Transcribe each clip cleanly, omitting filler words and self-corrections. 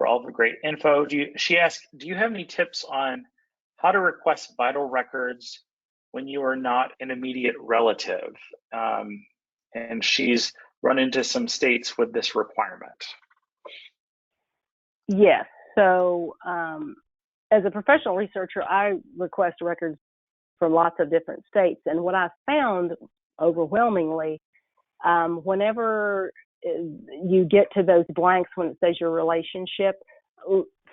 for all the great info. She asked, do you have any tips on how to request vital records when you are not an immediate relative? And she's run into some states with this requirement. Yes. So as a professional researcher, I request records from lots of different states. And what I found overwhelmingly, whenever you get to those blanks when it says your relationship,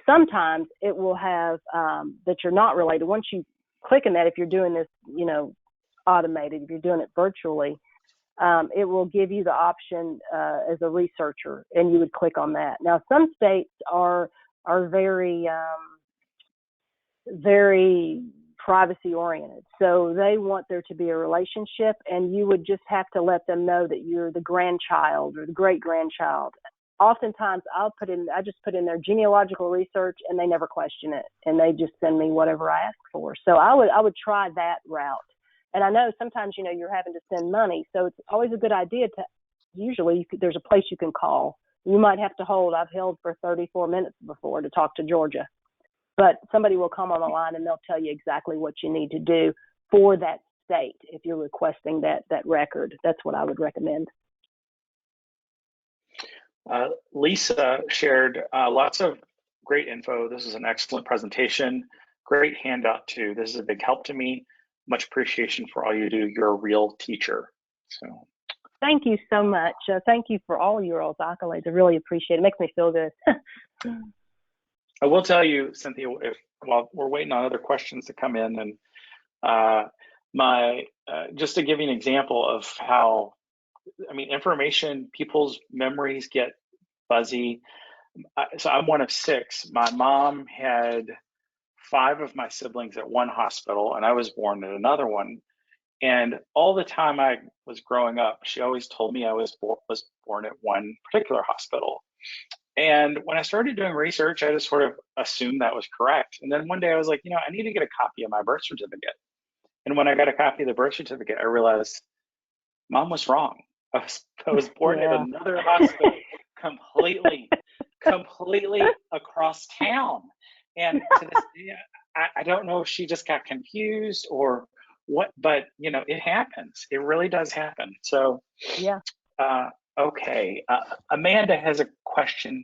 sometimes it will have that you're not related. Once you click on that, if you're doing this, automated, if you're doing it virtually, it will give you the option as a researcher, and you would click on that. Now, some states are very very privacy oriented, so they want there to be a relationship, and you would just have to let them know that you're the grandchild or the great grandchild. Oftentimes, I just put in their genealogical research, and they never question it, and they just send me whatever I ask for. So I would try that route. And I know sometimes, you're having to send money. So it's always a good idea there's a place you can call. You might have to hold. I've held for 34 minutes before to talk to Georgia. But somebody will come on the line and they'll tell you exactly what you need to do for that state if you're requesting that record. That's what I would recommend. Lisa shared lots of great info. This is an excellent presentation. Great handout too. This is a big help to me. Much appreciation for all you do. You're a real teacher. So, thank you so much. Thank you for all your accolades. I really appreciate it. It makes me feel good. I will tell you, Cynthia, while we're waiting on other questions to come in, and just to give you an example of how, information, people's memories get fuzzy. So I'm one of 6. My mom had 5 of my siblings at one hospital, and I was born at another one. And all the time I was growing up, she always told me I was born at one particular hospital. And when I started doing research, I just sort of assumed that was correct. And then one day I was like, I need to get a copy of my birth certificate. And when I got a copy of the birth certificate, I realized Mom was wrong. I was born at another hospital completely across town. And to this day, I don't know if she just got confused or what, but it happens. It really does happen. So yeah. Okay. Amanda has a question.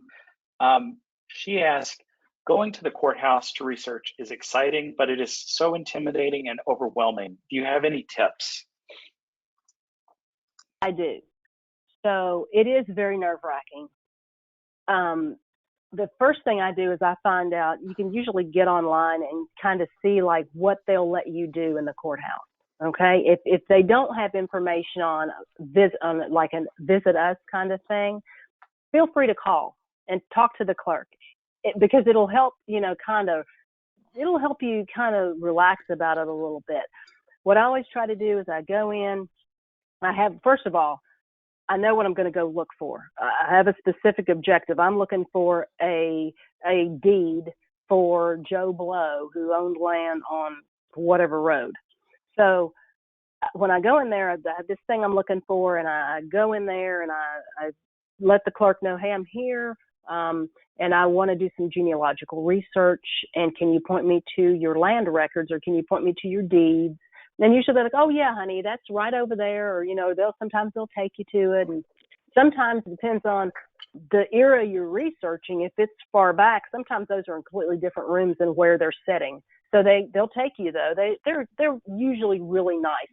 She asked, going to the courthouse to research is exciting, but it is so intimidating and overwhelming. Do you have any tips? I do. So it is very nerve-wracking. The first thing I do is I find out, you can usually get online and kind of see like what they'll let you do in the courthouse. Okay. If they don't have information on like a visit us kind of thing, feel free to call and talk to the clerk because it'll help, it'll help you kind of relax about it a little bit. What I always try to do is I go in, first of all, I know what I'm going to go look for. I have a specific objective. I'm looking for a deed for Joe Blow, who owned land on whatever road. So when I go in there, I have this thing I'm looking for, and I go in there and I let the clerk know, hey, I'm here, and I want to do some genealogical research, and can you point me to your land records, or can you point me to your deeds? And usually they're like, oh yeah, honey, that's right over there. Or, sometimes they'll take you to it. And sometimes it depends on the era you're researching. If it's far back, sometimes those are in completely different rooms than where they're sitting. So they'll take you though. They're usually really nice.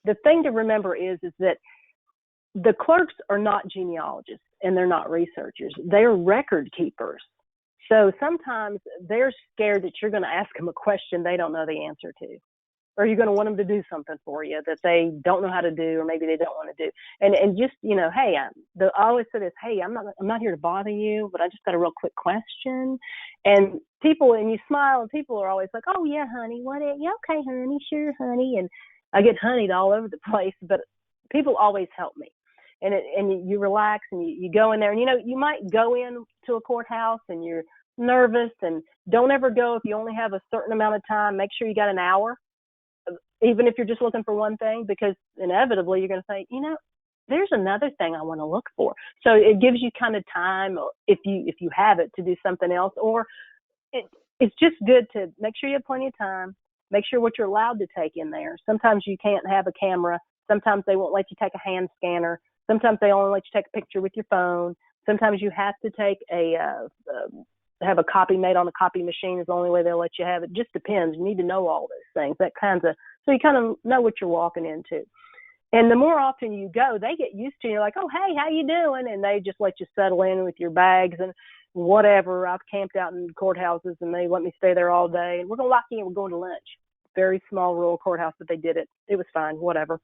The thing to remember is that the clerks are not genealogists and they're not researchers. They're record keepers. So sometimes they're scared that you're going to ask them a question they don't know the answer to. Or you're going to want them to do something for you that they don't know how to do, or maybe they don't want to do. And just, hey, I always say this, hey, I'm not here to bother you, but I just got a real quick question. And you smile, and people are always like, oh yeah, honey, yeah, okay, honey, sure, honey. And I get honeyed all over the place, but people always help me. And you relax and you go in there, and you might go in to a courthouse and you're nervous, and don't ever go if you only have a certain amount of time. Make sure you got an hour. Even if you're just looking for one thing, because inevitably you're going to say, there's another thing I want to look for. So it gives you kind of time, if you have it, to do something else. Or it's just good to make sure you have plenty of time. Make sure what you're allowed to take in there. Sometimes you can't have a camera. Sometimes they won't let you take a hand scanner. Sometimes they only let you take a picture with your phone. Sometimes you have to take have a copy made on a copy machine is the only way they'll let you have it. Just depends. You need to know all those things, so you kind of know what you're walking into. And the more often you go, they get used to you. You're like, oh, hey, how you doing? And they just let you settle in with your bags and whatever. I've camped out in courthouses and they let me stay there all day. And we're going to lock you in. We're going to lunch. Very small rural courthouse, but they did it. It was fine, whatever.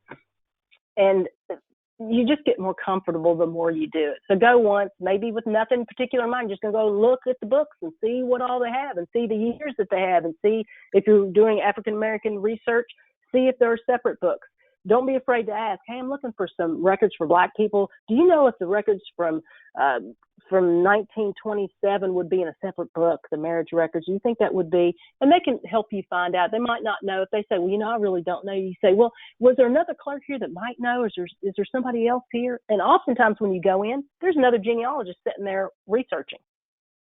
And you just get more comfortable the more you do it. So go once, maybe with nothing particular in mind, just going to go look at the books and see what all they have and see the years that they have and see if you're doing African-American research, see if there are separate books. Don't be afraid to ask, hey, I'm looking for some records for Black people. Do you know if the records from 1927 would be in a separate book, the marriage records? Do you think that would be? And they can help you find out. They might not know. If they say, well, I really don't know. You say, well, was there another clerk here that might know? Is there somebody else here? And oftentimes when you go in, there's another genealogist sitting there researching.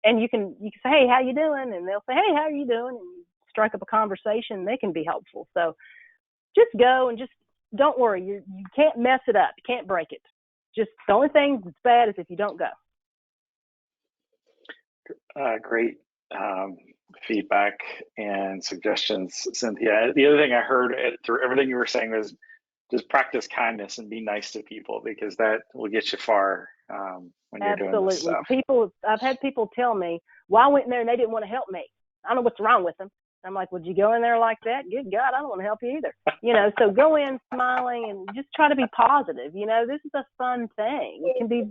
And you can say, hey, how you doing? And they'll say, hey, how are you doing? And you strike up a conversation. They can be helpful. So just go and just don't worry. You can't mess it up. You can't break it. Just the only thing that's bad is if you don't go. Great feedback and suggestions, Cynthia. The other thing I heard through everything you were saying was just practice kindness and be nice to people, because that will get you far when you're doing this stuff. I've had people tell me, well, I went in there and they didn't want to help me. I don't know what's wrong with them. I'm like, would you go in there like that? Good God, I don't want to help you either. So go in smiling and just try to be positive. This is a fun thing. It can be,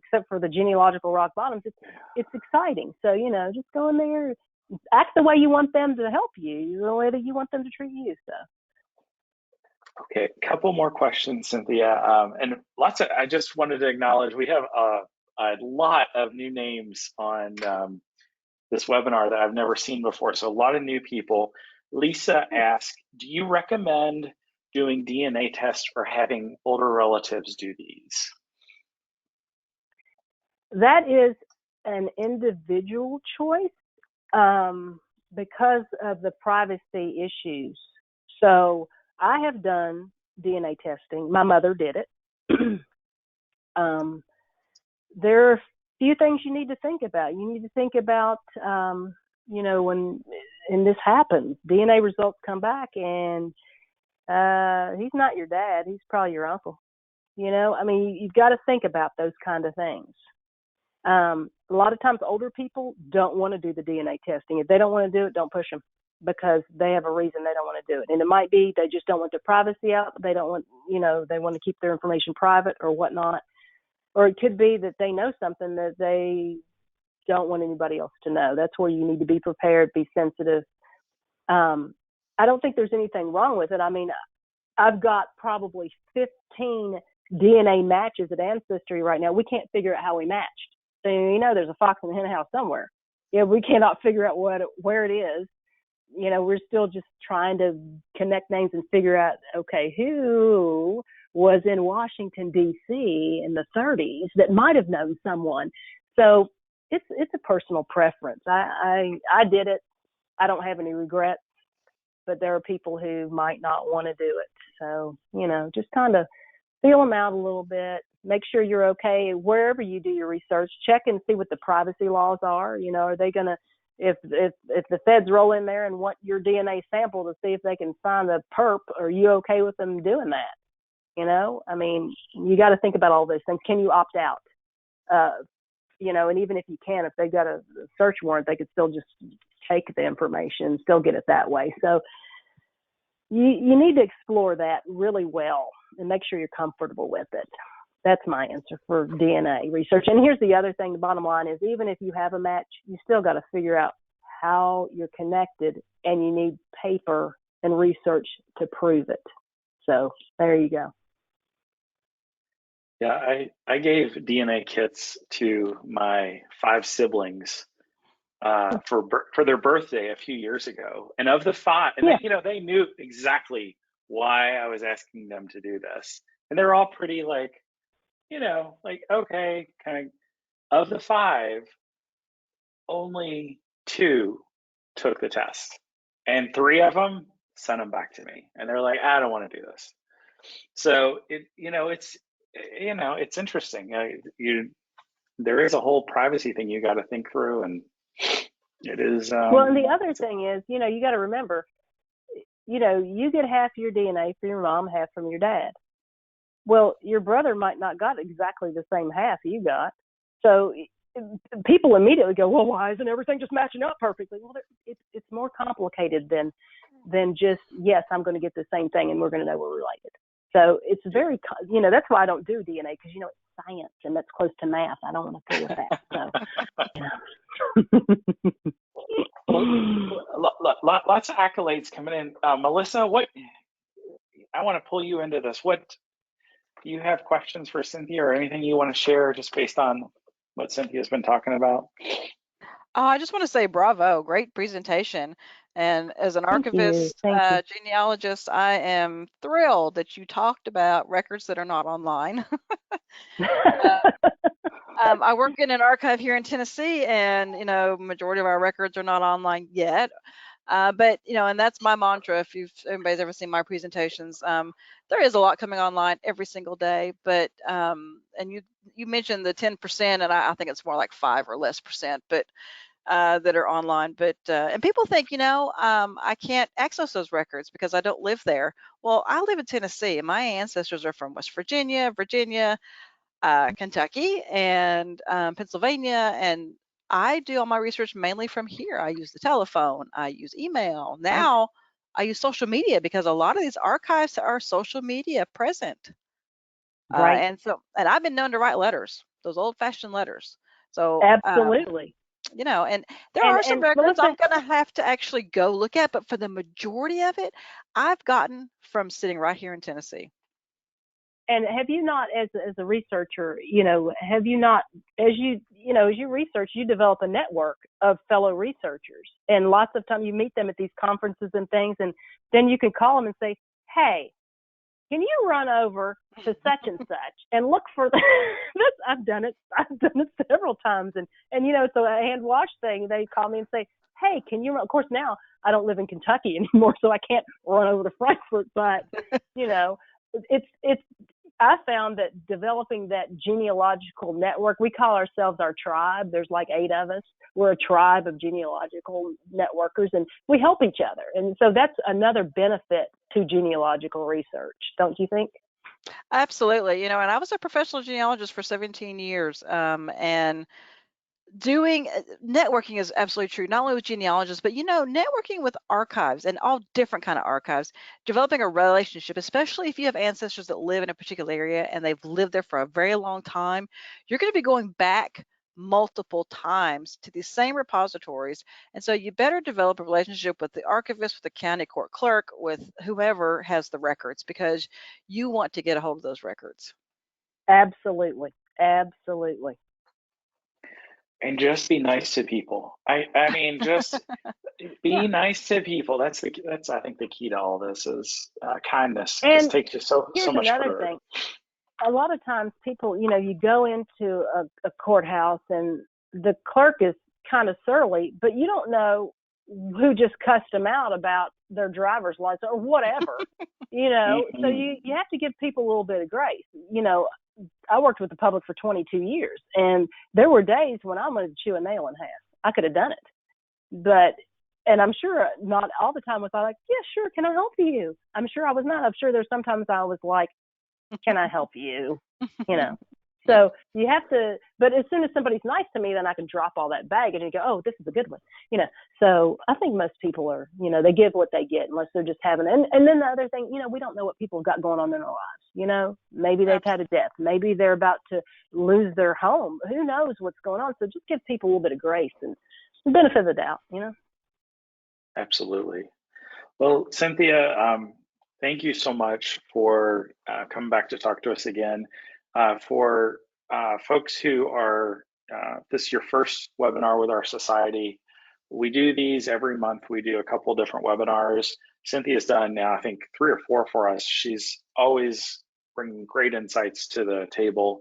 except for the genealogical rock bottoms, it's exciting. So, just go in there, act the way you want them to help you, the way that you want them to treat you. So. Okay, a couple more questions, Cynthia. And I just wanted to acknowledge we have a lot of new names on this webinar that I've never seen before. So a lot of new people. Lisa asked, do you recommend doing DNA tests or having older relatives do these? That is an individual choice because of the privacy issues. So I have done DNA testing. My mother did it. There are few things you need to think about. You need to think about, when this happens, DNA results come back and he's not your dad. He's probably your uncle. You've got to think about those kind of things. A lot of times older people don't want to do the DNA testing. If they don't want to do it, don't push them, because they have a reason they don't want to do it. And it might be they just don't want their privacy out. They don't want, they want to keep their information private or whatnot. Or it could be that they know something that they don't want anybody else to know. That's where you need to be prepared, be sensitive. I don't think there's anything wrong with it. I've got probably 15 DNA matches at Ancestry right now. We can't figure out how we matched. So, there's a fox in the hen house somewhere. We cannot figure out where it is. We're still just trying to connect names and figure out, okay, who was in Washington, D.C. in the 30s that might have known someone. So it's a personal preference. I did it. I don't have any regrets, but there are people who might not want to do it. So, just kind of feel them out a little bit. Make sure you're okay wherever you do your research. Check and see what the privacy laws are. Are they going to, if the feds roll in there and want your DNA sample to see if they can find the perp, are you okay with them doing that? You got to think about all those things. Can you opt out? And even if you can, if they've got a search warrant, they could still just take the information, still get it that way. So you need to explore that really well and make sure you're comfortable with it. That's my answer for DNA research. And here's the other thing. The bottom line is, even if you have a match, you still got to figure out how you're connected, and you need paper and research to prove it. So there you go. Yeah, I gave DNA kits to my 5 siblings for their birthday a few years ago, and of the 5, and they knew exactly why I was asking them to do this, and they're all pretty like, okay, kind of the 5, only 2 took the test, and 3 of them sent them back to me, and they're like, I don't want to do this. So it's interesting. There is a whole privacy thing you got to think through, and it is. Well, and the other thing is, you got to remember, you get half your DNA from your mom, half from your dad. Well, your brother might not got exactly the same half you got. So people immediately go, well, why isn't everything just matching up perfectly? Well, it's more complicated than just, yes, I'm going to get the same thing and we're going to know we're related. So it's very, that's why I don't do DNA, because, it's science and that's close to math. I don't want to fool with that. So, lots of accolades coming in. Melissa, I want to pull you into this. What do you have questions for Cynthia or anything you want to share just based on what Cynthia's been talking about? I just want to say bravo, great presentation. And as an archivist, genealogist, I am thrilled that you talked about records that are not online. I work in an archive here in Tennessee, and majority of our records are not online yet. But and that's my mantra. If anybody's ever seen my presentations, there is a lot coming online every single day. But and you mentioned the 10%, and I think it's more like 5 or less percent, but that are online. But and people think I can't access those records because I don't live there. Well, I live in Tennessee, and my ancestors are from West Virginia, Kentucky, and Pennsylvania, and I do all my research mainly from here. I use the telephone, I use email. Now I use social media because a lot of these archives are social media present. Right. And I've been known to write letters, those old-fashioned letters. So absolutely. And there are some records I'm going to have to actually go look at, but for the majority of it, I've gotten from sitting right here in Tennessee. And have you not, as a researcher, have you not, as you research, you develop a network of fellow researchers, and lots of times you meet them at these conferences and things, and then you can call them and say, hey, can you run over to such and such and look for this? I've done it several times, and so a hand wash thing, they call me and say, hey, can you? Of course, now I don't live in Kentucky anymore, so I can't run over to Frankfurt, but it's. I found that developing that genealogical network, we call ourselves our tribe. There's like 8 of us. We're a tribe of genealogical networkers, and we help each other. And so that's another benefit to genealogical research, don't you think? Absolutely. And I was a professional genealogist for 17 years, and doing networking is absolutely true, not only with genealogists, but networking with archives and all different kind of archives, developing a relationship, especially if you have ancestors that live in a particular area and they've lived there for a very long time. You're going to be going back multiple times to these same repositories, and so you better develop a relationship with the archivist, with the county court clerk, with whoever has the records, because you want to get a hold of those records. Absolutely. And just be nice to people. I mean, just be nice to people. That's I think the key to all this is kindness. And it takes you so much another thing. A lot of times people, you go into a courthouse and the clerk is kind of surly, but you don't know who just cussed them out about their driver's license or whatever, So you have to give people a little bit of grace. I worked with the public for 22 years, and there were days when I wanted to chew a nail in half. I could have done it, and I'm sure not all the time was I like, yeah, sure, can I help you? I'm sure I was not. I'm sure there's sometimes I was like, can I help you? So you have to, but as soon as somebody's nice to me, then I can drop all that baggage and go, oh, this is a good one. So I think most people are, they give what they get unless they're just having, and then the other thing, we don't know what people have got going on in their lives. Maybe they've had a death. Maybe they're about to lose their home. Who knows what's going on? So just give people a little bit of grace and benefit of the doubt, Absolutely. Well, Cynthia, thank you so much for coming back to talk to us again. For folks who are, this is your first webinar with our society, we do these every month. We do a couple different webinars. Cynthia's done now, I think, 3 or 4 for us. She's always bringing great insights to the table.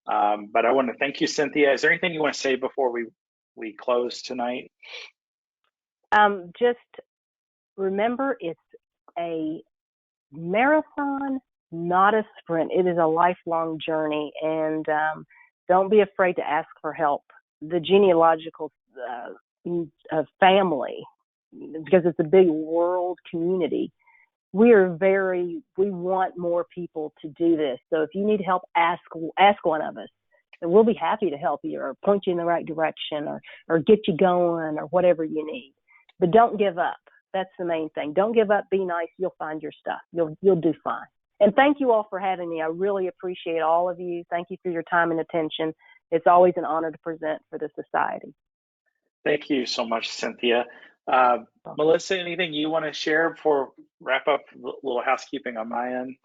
But I want to thank you, Cynthia. Is there anything you want to say before we close tonight? Just remember, it's a marathon, not a sprint. It is a lifelong journey, and don't be afraid to ask for help. The genealogical family, because it's a big world community, we want more people to do this. So if you need help, ask one of us, and we'll be happy to help you or point you in the right direction or get you going or whatever you need. But don't give up. That's the main thing. Don't give up. Be nice. You'll find your stuff. You'll do fine. And thank you all for having me. I really appreciate all of you. Thank you for your time and attention. It's always an honor to present for the society. Thank you so much, Cynthia. Melissa, anything you want to share before wrap up? A little housekeeping on my end.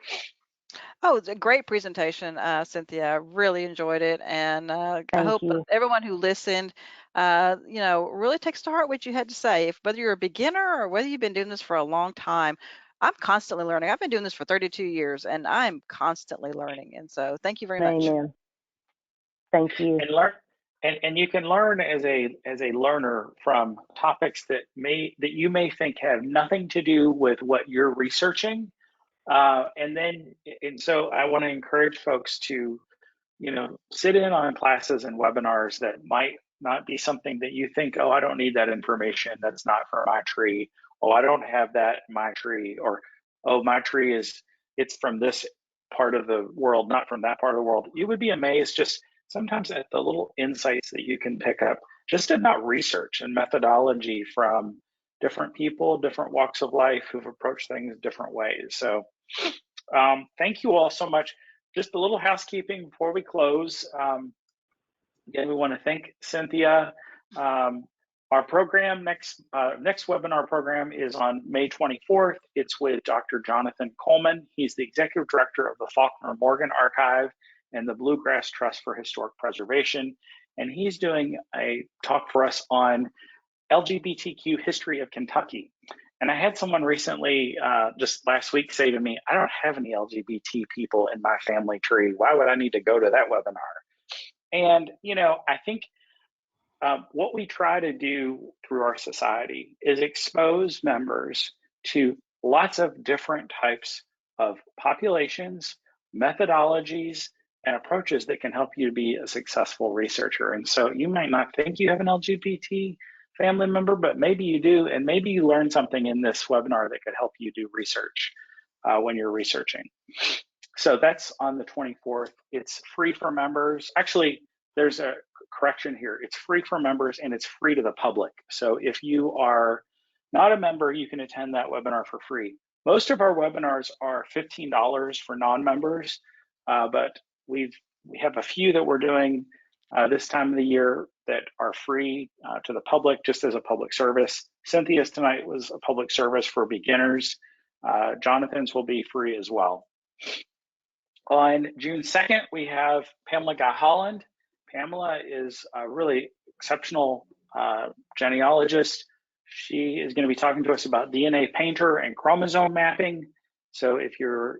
Oh, it's a great presentation, Cynthia. I really enjoyed it, and I hope everyone who listened, really takes to heart what you had to say. If whether you're a beginner or whether you've been doing this for a long time, I'm constantly learning. I've been doing this for 32 years, and I'm constantly learning. And so, thank you very much. Amen. Thank you. And learn, and you can learn as a learner from topics that you may think have nothing to do with what you're researching. And so I want to encourage folks to, sit in on classes and webinars that might not be something that you think, oh, I don't need that information. That's not for my tree. Oh, I don't have that in my tree. Or, oh, my tree it's from this part of the world, not from that part of the world. You would be amazed just sometimes at the little insights that you can pick up just about research and methodology from different people, different walks of life who've approached things different ways. So thank you all so much. Just a little housekeeping before we close. Again, we want to thank Cynthia. Our program, next webinar program is on May 24th. It's with Dr. Jonathan Coleman. He's the Executive Director of the Faulkner Morgan Archive and the Bluegrass Trust for Historic Preservation. And he's doing a talk for us on LGBTQ history of Kentucky. And I had someone recently, just last week, say to me, I don't have any LGBT people in my family tree. Why would I need to go to that webinar? And, I think what we try to do through our society is expose members to lots of different types of populations, methodologies, and approaches that can help you to be a successful researcher. And so you might not think you have an LGBT family member, but maybe you do, and maybe you learn something in this webinar that could help you do research when you're researching. So that's on the 24th. It's free for members. Actually, there's a correction here. It's free for members and it's free to the public. So if you are not a member, you can attend that webinar for free. Most of our webinars are $15 for non-members, but we have a few that we're doing this time of the year that are free to the public, just as a public service. Cynthia's tonight was a public service for beginners. Jonathan's will be free as well. On June 2nd, we have Pamela Guy Holland. Pamela is a really exceptional genealogist. She is going to be talking to us about DNA painter and chromosome mapping. So if you've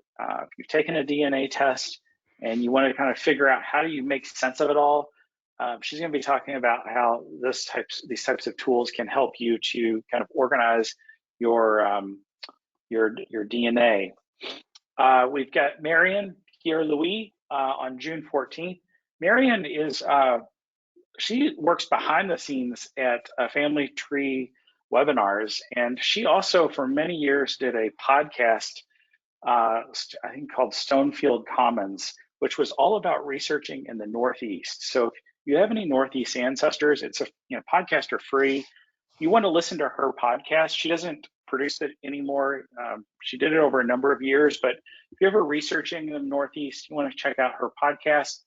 taken a DNA test and you want to kind of figure out how do you make sense of it all, she's going to be talking about how these types of tools can help you to kind of organize your DNA. We've got Marion Pierre-Louis on June 14th. Marion she works behind the scenes at Family Tree webinars, and she also for many years did a podcast, I think called Stonefield Commons, which was all about researching in the Northeast. So if you have any Northeast ancestors, it's podcasts are free. You want to listen to her podcast. She doesn't produce it anymore. She did it over a number of years, but if you're ever researching in the Northeast, you want to check out her podcast.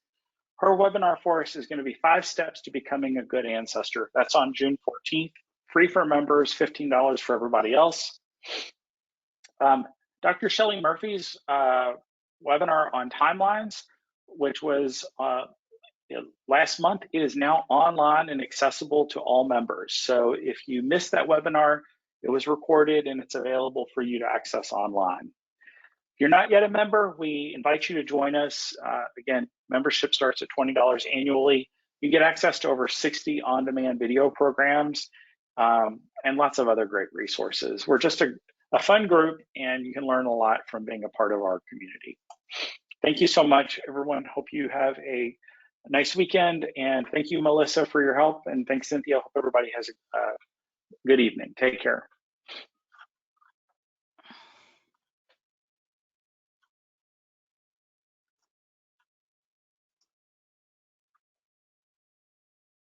Her webinar for us is going to be 5 Steps to Becoming a Good Ancestor. That's on June 14th. Free for members, $15 for everybody else. Dr. Shelley Murphy's webinar on timelines, which was last month, it is now online and accessible to all members. So if you missed that webinar, it was recorded and it's available for you to access online. If you're not yet a member, we invite you to join us. Again, membership starts at $20 annually. You get access to over 60 on-demand video programs and lots of other great resources. We're just a fun group, and you can learn a lot from being a part of our community. Thank you so much, everyone. Hope you have a nice weekend, and thank you, Melissa, for your help, and thanks, Cynthia. Hope everybody has a good evening. Take care.